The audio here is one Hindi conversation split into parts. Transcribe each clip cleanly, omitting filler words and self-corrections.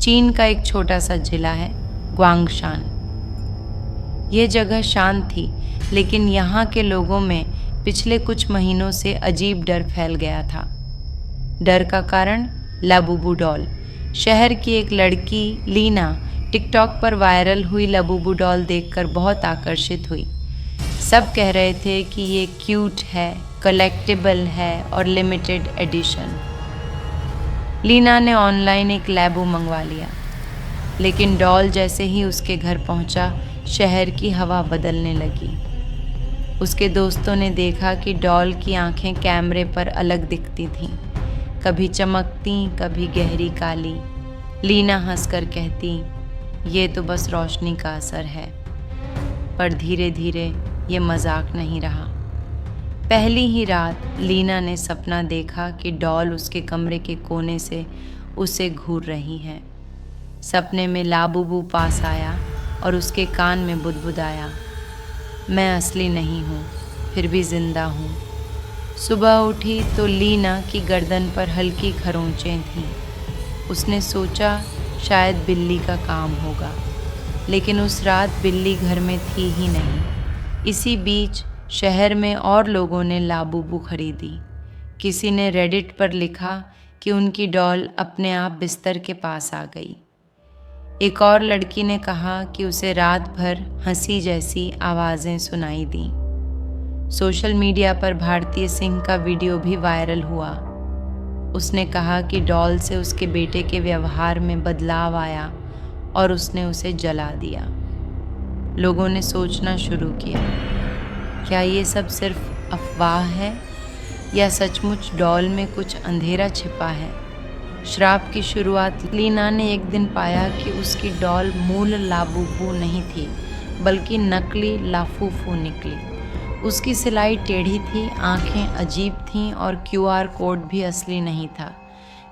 चीन का एक छोटा सा जिला है ग्वांगशान। ये जगह शांत थी, लेकिन यहाँ के लोगों में पिछले कुछ महीनों से अजीब डर फैल गया था। डर का कारण लाबुबू डॉल। शहर की एक लड़की लीना टिकटॉक पर वायरल हुई लाबुबू डॉल देखकर बहुत आकर्षित हुई। सब कह रहे थे कि ये क्यूट है, कलेक्टिबल है और लिमिटेड एडिशन। लीना ने ऑनलाइन एक लैबू मंगवा लिया, लेकिन डॉल जैसे ही उसके घर पहुंचा, शहर की हवा बदलने लगी। उसके दोस्तों ने देखा कि डॉल की आंखें कैमरे पर अलग दिखती थीं, कभी चमकती, कभी गहरी काली। लीना हंसकर कहती, ये तो बस रोशनी का असर है। पर धीरे धीरे ये मजाक नहीं रहा। पहली ही रात लीना ने सपना देखा कि डॉल उसके कमरे के कोने से उसे घूर रही है। सपने में लाबुबू पास आया और उसके कान में बुदबुदाया, मैं असली नहीं हूँ, फिर भी जिंदा हूँ। सुबह उठी तो लीना की गर्दन पर हल्की खरोंचें थीं। उसने सोचा शायद बिल्ली का काम होगा, लेकिन उस रात बिल्ली घर में थी ही नहीं। इसी बीच शहर में और लोगों ने लाबुबू खरीदी। किसी ने रेडिट पर लिखा कि उनकी डॉल अपने आप बिस्तर के पास आ गई। एक और लड़की ने कहा कि उसे रात भर हंसी जैसी आवाज़ें सुनाई दी। सोशल मीडिया पर भारतीय सिंह का वीडियो भी वायरल हुआ। उसने कहा कि डॉल से उसके बेटे के व्यवहार में बदलाव आया और उसने उसे जला दिया। लोगों ने सोचना शुरू किया, क्या ये सब सिर्फ अफवाह है या सचमुच डॉल में कुछ अंधेरा छिपा है? श्राप की शुरुआत लीना ने एक दिन पाया कि उसकी डॉल मूल लाबुबू नहीं थी, बल्कि नकली लाफूफू निकली। उसकी सिलाई टेढ़ी थी, आंखें अजीब थीं और QR कोड भी असली नहीं था।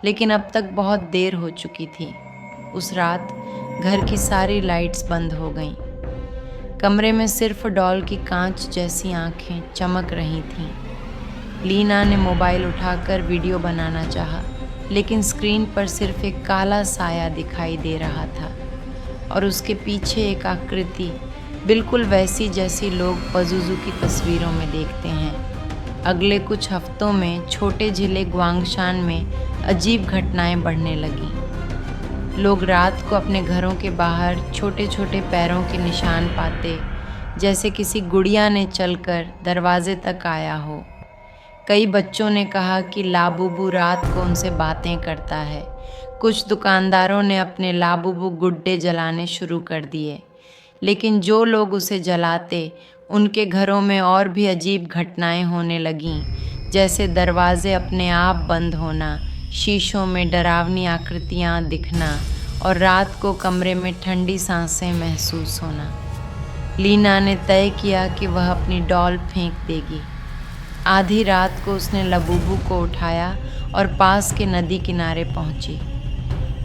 लेकिन अब तक बहुत देर हो चुकी थी। उस रात घर की सारी लाइट्स बंद हो गईं। कमरे में सिर्फ डॉल की कांच जैसी आंखें चमक रही थीं। लीना ने मोबाइल उठाकर वीडियो बनाना चाहा, लेकिन स्क्रीन पर सिर्फ एक काला साया दिखाई दे रहा था और उसके पीछे एक आकृति, बिल्कुल वैसी जैसी लोग पजुजू की तस्वीरों में देखते हैं। अगले कुछ हफ्तों में छोटे जिले ग्वांगशान में अजीब घटनाएं बढ़ने लगीं। लोग रात को अपने घरों के बाहर छोटे छोटे पैरों के निशान पाते, जैसे किसी गुड़िया ने चलकर दरवाजे तक आया हो। कई बच्चों ने कहा कि लाबुबू रात को उनसे बातें करता है। कुछ दुकानदारों ने अपने लाबुबू गुड्डे जलाने शुरू कर दिए, लेकिन जो लोग उसे जलाते, उनके घरों में और भी अजीब घटनाएं होने लगीं, जैसे दरवाजे अपने आप बंद होना, शीशों में डरावनी आकृतियां दिखना और रात को कमरे में ठंडी सांसें महसूस होना। लीना ने तय किया कि वह अपनी डॉल फेंक देगी। आधी रात को उसने लाबुबू को उठाया और पास के नदी किनारे पहुंची।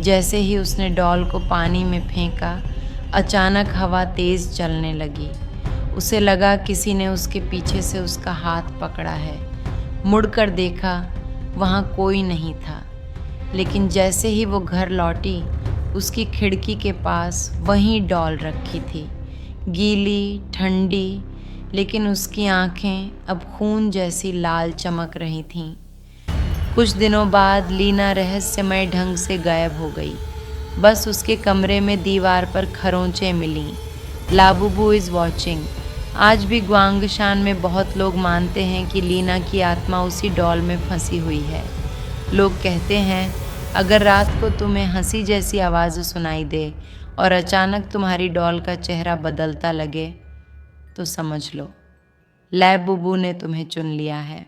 जैसे ही उसने डॉल को पानी में फेंका, अचानक हवा तेज़ चलने लगी। उसे लगा किसी ने उसके पीछे से उसका हाथ पकड़ा है। मुड़कर देखा, वहाँ कोई नहीं था। लेकिन जैसे ही वो घर लौटी, उसकी खिड़की के पास वहीं डॉल रखी थी, गीली, ठंडी, लेकिन उसकी आंखें अब खून जैसी लाल चमक रही थीं। कुछ दिनों बाद लीना रहस्यमय ढंग से गायब हो गई। बस उसके कमरे में दीवार पर खरोंचें मिलीं। लाबुबू इज़ वॉचिंग। आज भी ग्वांगशान में बहुत लोग मानते हैं कि लीना की आत्मा उसी डॉल में फंसी हुई है। लोग कहते हैं, अगर रात को तुम्हें हंसी जैसी आवाज़ सुनाई दे और अचानक तुम्हारी डॉल का चेहरा बदलता लगे, तो समझ लो, लाबुबू ने तुम्हें चुन लिया है।